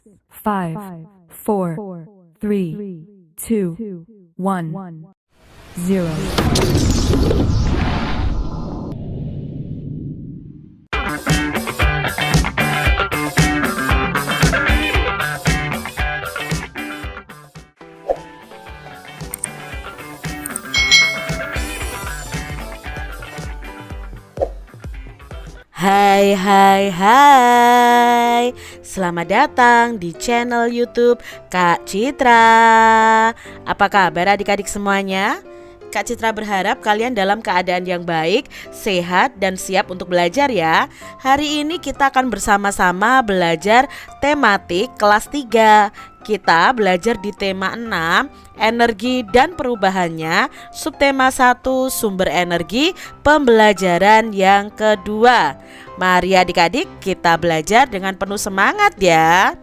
5, 4, 3, 2, 1, 0. Hai hai hai, selamat datang di channel YouTube Kak Citra. Apa kabar adik-adik semuanya? Kak Citra berharap kalian dalam keadaan yang baik, sehat, dan siap untuk belajar ya. Hari ini kita akan bersama-sama belajar tematik kelas 3. Kita belajar di tema 6, energi dan perubahannya, subtema 1, sumber energi, pembelajaran yang kedua. Mari adik-adik kita belajar dengan penuh semangat ya.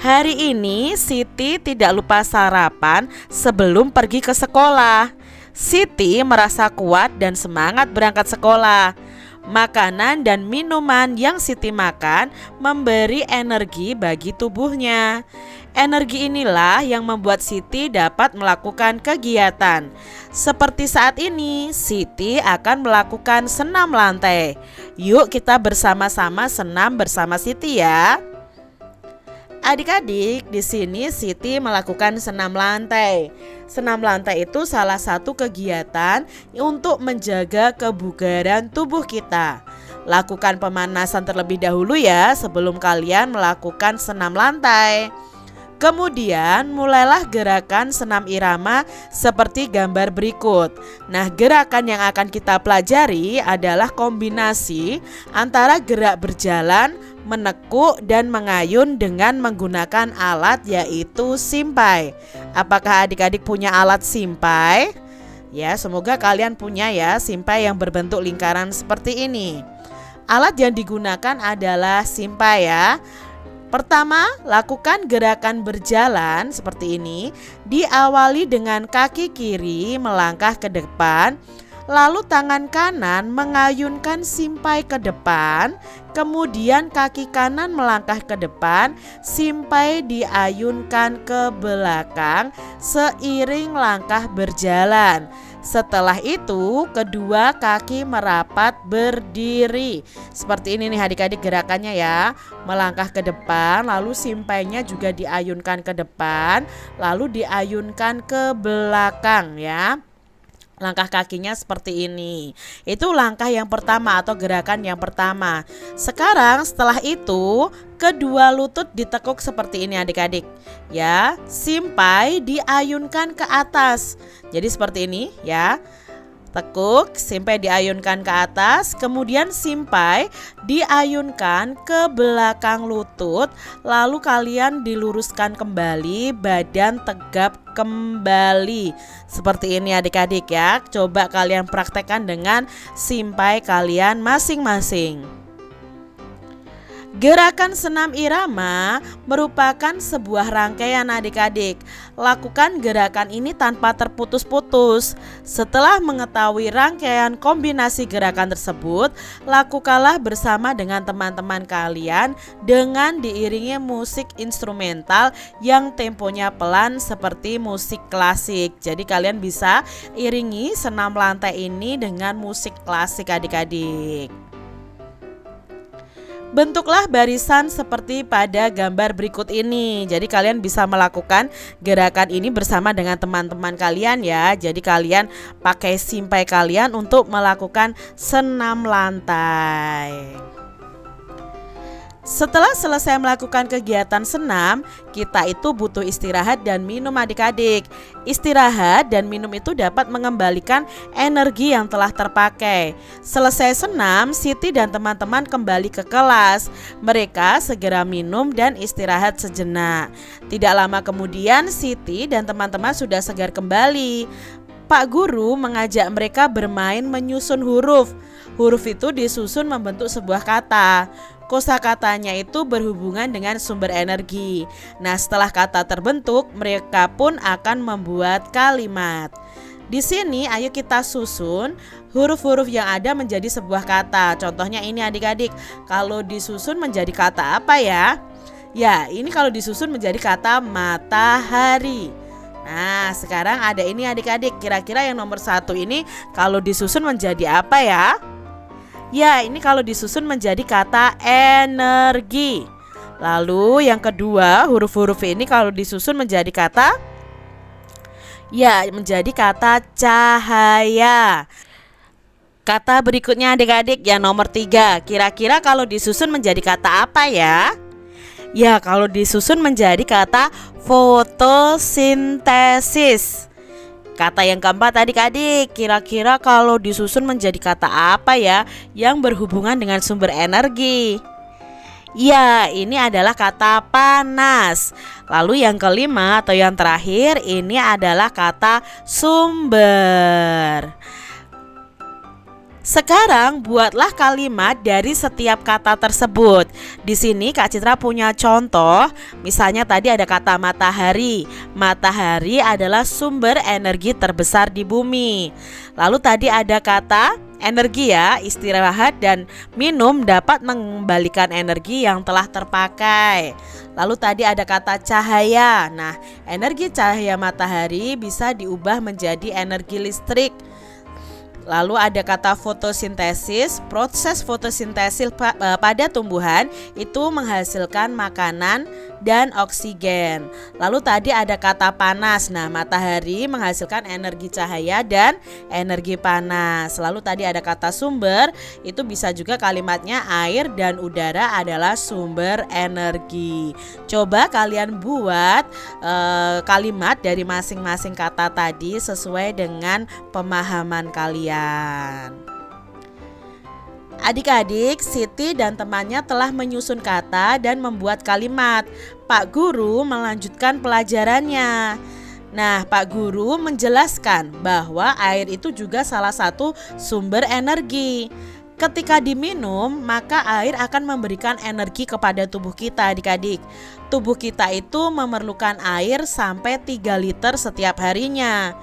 Hari ini Siti tidak lupa sarapan sebelum pergi ke sekolah. Siti merasa kuat dan semangat berangkat sekolah. Makanan dan minuman yang Siti makan memberi energi bagi tubuhnya. Energi inilah yang membuat Siti dapat melakukan kegiatan. Seperti saat ini, Siti akan melakukan senam lantai. Yuk kita bersama-sama senam bersama Siti ya. Adik-adik, di sini Siti melakukan senam lantai. Senam lantai itu salah satu kegiatan untuk menjaga kebugaran tubuh kita. Lakukan pemanasan terlebih dahulu ya sebelum kalian melakukan senam lantai. Kemudian mulailah gerakan senam irama seperti gambar berikut. Nah, gerakan yang akan kita pelajari adalah kombinasi antara gerak berjalan, menekuk, dan mengayun dengan menggunakan alat yaitu simpai. Apakah adik-adik punya alat simpai? Ya, semoga kalian punya ya simpai yang berbentuk lingkaran seperti ini. Alat yang digunakan adalah simpai ya. Pertama, lakukan gerakan berjalan seperti ini. Diawali dengan kaki kiri melangkah ke depan, lalu tangan kanan mengayunkan simpai ke depan, kemudian kaki kanan melangkah ke depan, simpai diayunkan ke belakang seiring langkah berjalan. Setelah itu, kedua kaki merapat berdiri. Seperti ini nih adik-adik gerakannya ya. Melangkah ke depan, lalu simpainya juga diayunkan ke depan, lalu diayunkan ke belakang ya. Langkah kakinya seperti ini. Itu langkah yang pertama atau gerakan yang pertama. Sekarang setelah itu kedua lutut ditekuk seperti ini adik-adik. Ya, simpai diayunkan ke atas. Jadi seperti ini ya. Tekuk, simpai diayunkan ke atas, kemudian simpai diayunkan ke belakang lutut, lalu kalian diluruskan kembali, badan tegap kembali. Seperti ini adik-adik ya. Coba kalian praktekkan dengan simpai kalian masing-masing. Gerakan senam irama merupakan sebuah rangkaian adik-adik. Lakukan gerakan ini tanpa terputus-putus. Setelah mengetahui rangkaian kombinasi gerakan tersebut, lakukanlah bersama dengan teman-teman kalian dengan diiringi musik instrumental yang temponya pelan seperti musik klasik. Jadi kalian bisa iringi senam lantai ini dengan musik klasik adik-adik. Bentuklah barisan seperti pada gambar berikut ini. Jadi kalian bisa melakukan gerakan ini bersama dengan teman-teman kalian ya. Jadi kalian pakai simpai kalian untuk melakukan senam lantai. Setelah selesai melakukan kegiatan senam, kita itu butuh istirahat dan minum adik-adik. Istirahat dan minum itu dapat mengembalikan energi yang telah terpakai. Selesai senam, Siti dan teman-teman kembali ke kelas. Mereka segera minum dan istirahat sejenak. Tidak lama kemudian, Siti dan teman-teman sudah segar kembali. Pak Guru mengajak mereka bermain menyusun huruf. Huruf itu disusun membentuk sebuah kata. Kosakatanya itu berhubungan dengan sumber energi. Nah, setelah kata terbentuk, mereka pun akan membuat kalimat. Di sini ayo kita susun huruf-huruf yang ada menjadi sebuah kata. Contohnya ini adik-adik, kalau disusun menjadi kata apa ya? Ya, ini kalau disusun menjadi kata matahari. Nah, sekarang ada ini adik-adik, kira-kira yang nomor 1 ini kalau disusun menjadi apa ya? Ya, ini kalau disusun menjadi kata energi. Lalu yang kedua, huruf-huruf ini kalau disusun menjadi kata, ya, menjadi kata cahaya. Kata berikutnya adik-adik yang nomor 3, kira-kira kalau disusun menjadi kata apa ya? Ya, kalau disusun menjadi kata fotosintesis. Kata yang keempat adik-adik, kira-kira kalau disusun menjadi kata apa ya yang berhubungan dengan sumber energi? Ya, ini adalah kata panas. Lalu yang kelima atau yang terakhir ini adalah kata sumber. Sekarang buatlah kalimat dari setiap kata tersebut. Di sini Kak Citra punya contoh. Misalnya tadi ada kata matahari. Matahari adalah sumber energi terbesar di bumi. Lalu tadi ada kata energi ya, istirahat dan minum dapat mengembalikan energi yang telah terpakai. Lalu tadi ada kata cahaya. Nah, energi cahaya matahari bisa diubah menjadi energi listrik. Lalu ada kata fotosintesis. Proses fotosintesis pada tumbuhan itu menghasilkan makanan dan oksigen. Lalu tadi ada kata panas. Nah, matahari menghasilkan energi cahaya dan energi panas. Lalu tadi ada kata sumber. Itu bisa juga kalimatnya air dan udara adalah sumber energi. Coba kalian buat kalimat dari masing-masing kata tadi sesuai dengan pemahaman kalian. Adik-adik, Siti dan temannya telah menyusun kata dan membuat kalimat. Pak Guru melanjutkan pelajarannya. Nah, Pak Guru menjelaskan bahwa air itu juga salah satu sumber energi. Ketika diminum, maka air akan memberikan energi kepada tubuh kita adik-adik. Tubuh kita itu memerlukan air sampai 3 liter setiap harinya.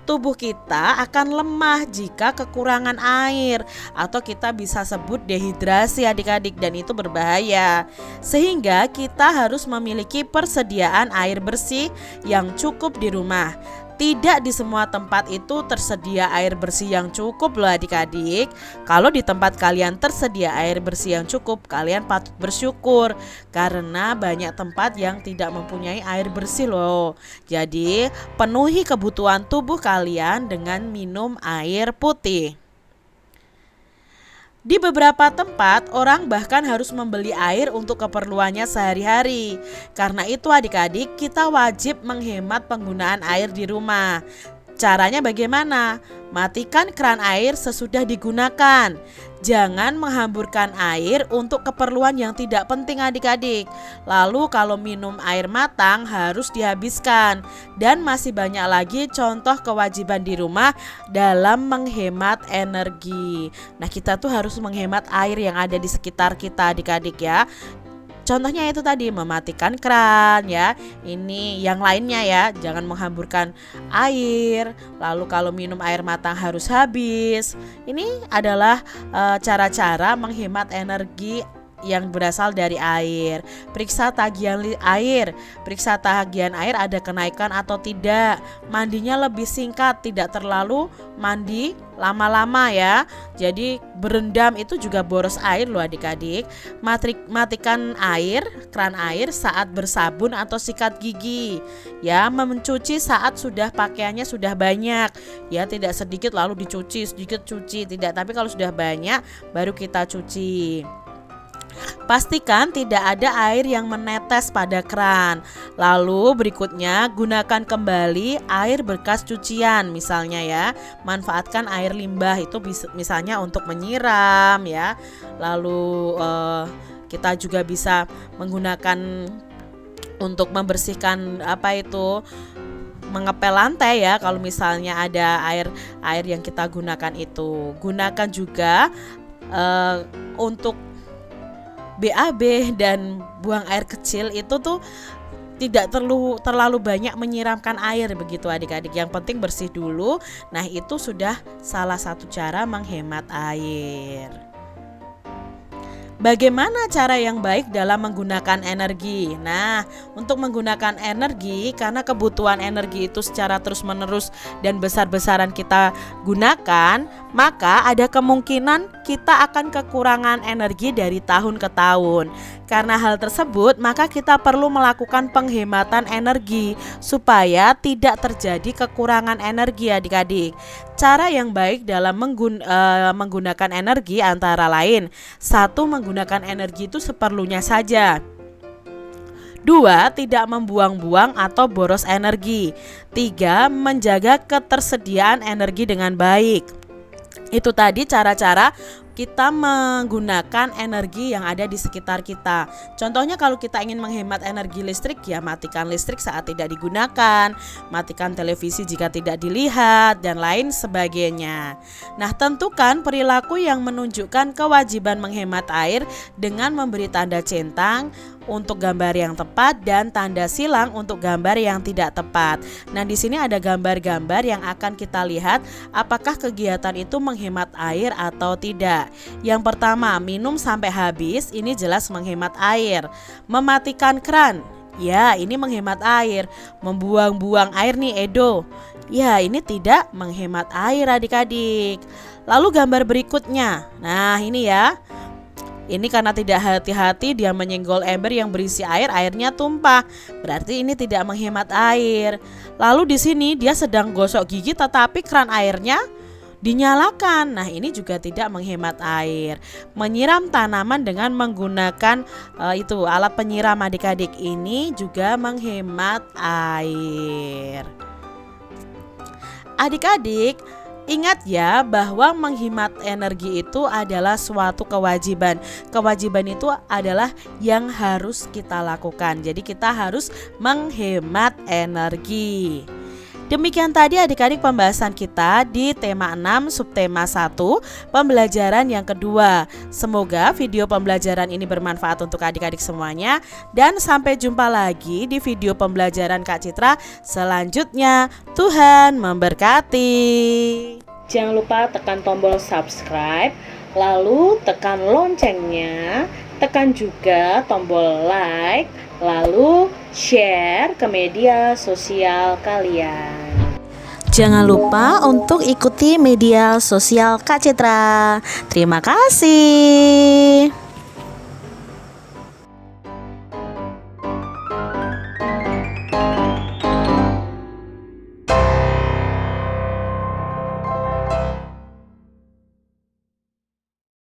Tubuh kita akan lemah jika kekurangan air, atau kita bisa sebut dehidrasi adik-adik, dan itu berbahaya. Sehingga kita harus memiliki persediaan air bersih yang cukup di rumah. Tidak di semua tempat itu tersedia air bersih yang cukup loh adik-adik. Kalau di tempat kalian tersedia air bersih yang cukup, kalian patut bersyukur, karena banyak tempat yang tidak mempunyai air bersih loh. Jadi penuhi kebutuhan tubuh kalian dengan minum air putih. Di beberapa tempat, orang bahkan harus membeli air untuk keperluannya sehari-hari. Karena itu adik-adik, kita wajib menghemat penggunaan air di rumah. Caranya bagaimana? Matikan keran air sesudah digunakan. Jangan menghamburkan air untuk keperluan yang tidak penting adik-adik. Lalu kalau minum air matang harus dihabiskan. Dan masih banyak lagi contoh kewajiban di rumah dalam menghemat energi. Nah, kita tuh harus menghemat air yang ada di sekitar kita adik-adik ya. Contohnya itu tadi, mematikan keran ya. Ini yang lainnya ya, jangan menghamburkan air. Lalu kalau minum air matang harus habis. Ini adalah cara-cara menghemat energi yang berasal dari air. Periksa tagihan air. Periksa tagihan air ada kenaikan atau tidak. Mandinya lebih singkat, tidak terlalu mandi lama-lama ya. Jadi berendam itu juga boros air loh adik-adik. Matikan air, keran air saat bersabun atau sikat gigi. Ya, mencuci saat sudah pakaiannya sudah banyak. Ya, tidak sedikit lalu dicuci, sedikit cuci, tidak. Tapi kalau sudah banyak baru kita cuci. Pastikan tidak ada air yang menetes pada keran. Lalu berikutnya, gunakan kembali air bekas cucian misalnya ya. Manfaatkan air limbah itu misalnya untuk menyiram ya. Lalu kita juga bisa menggunakan untuk membersihkan mengepel lantai ya. Kalau misalnya ada air yang kita gunakan itu. Gunakan juga untuk BAB dan buang air kecil itu tuh tidak terlalu banyak menyiramkan air begitu adik-adik. Yang penting bersih dulu. Nah, itu sudah salah satu cara menghemat air. Bagaimana cara yang baik dalam menggunakan energi? Nah, untuk menggunakan energi, karena kebutuhan energi itu secara terus-menerus dan besar-besaran kita gunakan, maka ada kemungkinan kita akan kekurangan energi dari tahun ke tahun. Karena hal tersebut, maka kita perlu melakukan penghematan energi supaya tidak terjadi kekurangan energi adik-adik. Cara yang baik dalam menggunakan energi antara lain: 1. Menggunakan energi itu seperlunya saja. 2. Tidak membuang-buang atau boros energi. 3. Menjaga ketersediaan energi dengan baik. Itu tadi cara-cara kita menggunakan energi yang ada di sekitar kita. Contohnya kalau kita ingin menghemat energi listrik, ya matikan listrik saat tidak digunakan, matikan televisi jika tidak dilihat, dan lain sebagainya. Nah, tentukan perilaku yang menunjukkan kewajiban menghemat air dengan memberi tanda centang untuk gambar yang tepat dan tanda silang untuk gambar yang tidak tepat. Nah, di sini ada gambar-gambar yang akan kita lihat apakah kegiatan itu menghemat air atau tidak. Yang pertama, minum sampai habis, ini jelas menghemat air. Mematikan keran, ya ini menghemat air. Membuang-buang air nih Edo, ya ini tidak menghemat air adik-adik. Lalu gambar berikutnya, nah ini ya. Ini karena tidak hati-hati dia menyenggol ember yang berisi air, airnya tumpah. Berarti ini tidak menghemat air. Lalu di sini dia sedang gosok gigi tetapi keran airnya dinyalakan. Nah, ini juga tidak menghemat air. Menyiram tanaman dengan menggunakan itu alat penyiram adik-adik, ini juga menghemat air. Adik-adik, ingat ya bahwa menghemat energi itu adalah suatu kewajiban. Kewajiban itu adalah yang harus kita lakukan. Jadi kita harus menghemat energi. Demikian tadi adik-adik pembahasan kita di tema 6 subtema 1 pembelajaran yang kedua. Semoga video pembelajaran ini bermanfaat untuk adik-adik semuanya. Dan sampai jumpa lagi di video pembelajaran Kak Citra selanjutnya. Tuhan memberkati. Jangan lupa tekan tombol subscribe, lalu tekan loncengnya, tekan juga tombol like, lalu share ke media sosial kalian. Jangan lupa untuk ikuti media sosial Kak Citra. Terima kasih.